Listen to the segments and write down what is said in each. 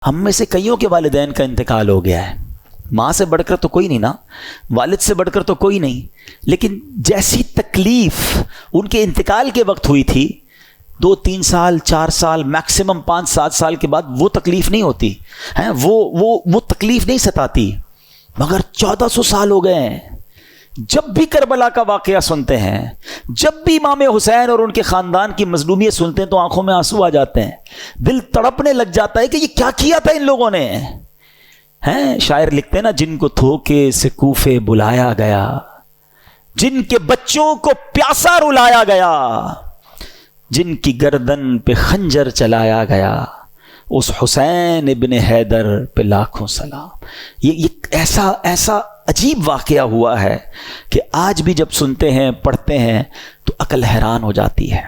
ہم میں سے کئیوں کے والدین کا انتقال ہو گیا ہے. ماں سے بڑھ کر تو کوئی نہیں نا, والد سے بڑھ کر تو کوئی نہیں, لیکن جیسی تکلیف ان کے انتقال کے وقت ہوئی تھی 2-3 سال 4 سال میکسیمم 5-7 سال کے بعد وہ تکلیف نہیں ہوتی ہے, وہ تکلیف نہیں ستاتی. مگر 1400 سال ہو گئے ہیں. جب بھی کربلا کا واقعہ سنتے ہیں, جب بھی امام حسین اور ان کے خاندان کی مظلومیت سنتے ہیں تو آنکھوں میں آنسو آ جاتے ہیں, دل تڑپنے لگ جاتا ہے کہ یہ کیا کیا تھا ان لوگوں نے. ہیں شاعر لکھتے ہیں نا, جن کو دھوکے سے کوفے بلایا گیا, جن کے بچوں کو پیاسا رلایا گیا, جن کی گردن پہ خنجر چلایا گیا, اس حسین ابن حیدر پہ لاکھوں سلام. یہ ایسا عجیب واقعہ ہوا ہے کہ آج بھی جب سنتے ہیں پڑھتے ہیں تو عقل حیران ہو جاتی ہے.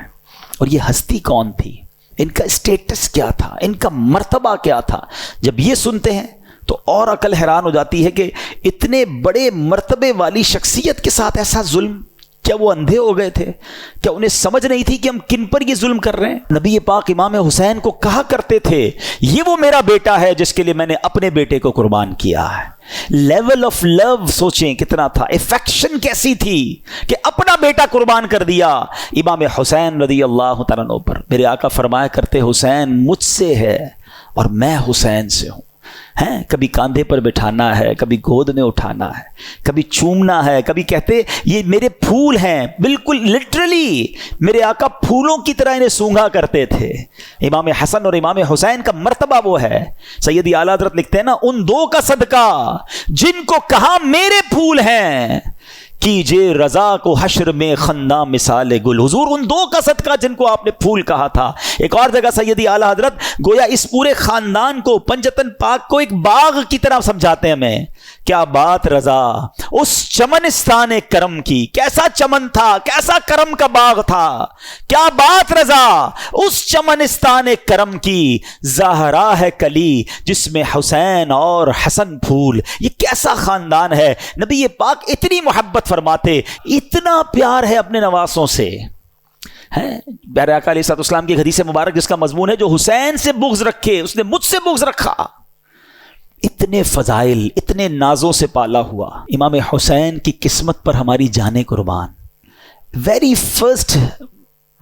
اور یہ ہستی کون تھی, ان کا اسٹیٹس کیا تھا, ان کا مرتبہ کیا تھا. جب یہ سنتے ہیں تو اور عقل حیران ہو جاتی ہے کہ اتنے بڑے مرتبے والی شخصیت کے ساتھ ایسا ظلم. کیا وہ اندھے ہو گئے تھے؟ کیا انہیں سمجھ نہیں تھی کہ ہم کن پر یہ ظلم کر رہے ہیں؟ نبی پاک امام حسین کو کہا کرتے تھے, یہ وہ میرا بیٹا ہے جس کے لیے میں نے اپنے بیٹے کو قربان کیا ہے. لیول آف لو سوچیں کتنا تھا, افیکشن کیسی تھی کہ اپنا بیٹا قربان کر دیا امام حسین رضی اللہ تعالیٰ عنہ پر. میرے آقا فرمایا کرتے, حسین مجھ سے ہے اور میں حسین سے ہوں. ہیں کبھی کاندھے پر بٹھانا ہے, کبھی گود میں اٹھانا ہے, کبھی چومنا ہے, کبھی کہتے یہ میرے پھول ہیں. بالکل لٹرلی میرے آقا پھولوں کی طرح انہیں سونگھا کرتے تھے. امام حسن اور امام حسین کا مرتبہ وہ ہے. سیدی اعلیٰ حضرت لکھتے ہیں نا, ان دو کا صدقہ جن کو کہا میرے پھول ہیں, کیجئے رضا کو حشر میں خنداں مثال گل. حضور ان دو کا صدقہ جن کو آپ نے پھول کہا تھا. ایک اور جگہ سیدی اعلیٰ حضرت گویا اس پورے خاندان کو, پنجتن پاک کو ایک باغ کی طرح سمجھاتے ہیں ہمیں. کیا بات رضا اس چمنستان کرم کی, کیسا چمن تھا, کیسا کرم کا باغ تھا. کیا بات رضا اس چمنستان کرم کی, زہرا ہے کلی جس میں حسین اور حسن پھول. یہ کیسا خاندان ہے. نبی پاک اتنی محبت فرماتے, اتنا پیار ہے اپنے نواسوں سے. پیارے آقا علیہ السلام کی حدیث مبارک جس کا مضمون ہے, جو حسین سے بغض رکھے اس نے مجھ سے بغض رکھا. اتنے فضائل, اتنے نازوں سے پالا ہوا امام حسین کی قسمت پر ہماری جانیں قربان. ویری فرسٹ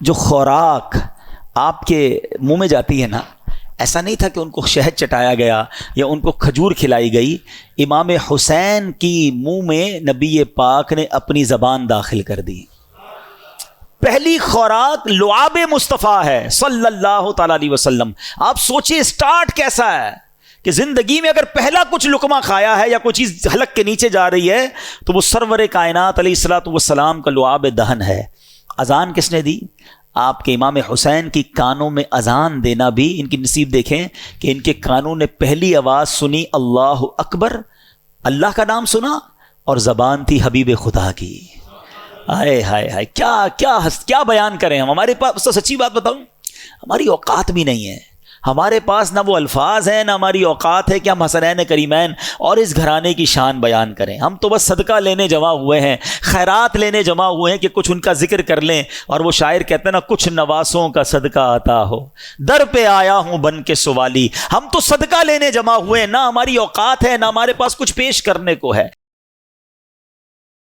جو خوراک آپ کے منہ میں جاتی ہے نا, ایسا نہیں تھا کہ ان کو شہد چٹایا گیا یا ان کو کھجور کھلائی گئی. امام حسین کی منہ میں نبی پاک نے اپنی زبان داخل کر دی. پہلی خوراک لعاب مصطفیٰ ہے صلی اللہ تعالی علیہ وسلم. آپ سوچئے سٹارٹ کیسا ہے کہ زندگی میں اگر پہلا کچھ لقمہ کھایا ہے یا کوئی چیز حلق کے نیچے جا رہی ہے تو وہ سرور کائنات علیہ الصلوۃ والسلام کا لعاب دہن ہے. اذان کس نے دی؟ آپ کے امام حسین کی کانوں میں اذان دینا بھی ان کی نصیب. دیکھیں کہ ان کے کانوں نے پہلی آواز سنی اللہ اکبر, اللہ کا نام سنا, اور زبان تھی حبیب خدا کی. ہائے ہائے ہائے, کیا بیان کریں ہم. ہمارے پاس تو سچی بات بتاؤں, ہماری اوقات بھی نہیں ہے. ہمارے پاس نہ وہ الفاظ ہیں نہ ہماری اوقات ہے کہ ہم حسنین کریمین اور اس گھرانے کی شان بیان کریں. ہم تو بس صدقہ لینے جمع ہوئے ہیں, خیرات لینے جمع ہوئے ہیں کہ کچھ ان کا ذکر کر لیں. اور وہ شاعر کہتے ہیں نا, کچھ نواسوں کا صدقہ آتا ہو, در پہ آیا ہوں بن کے سوالی. ہم تو صدقہ لینے جمع ہوئے ہیں, نہ ہماری اوقات ہے نہ ہمارے پاس کچھ پیش کرنے کو ہے.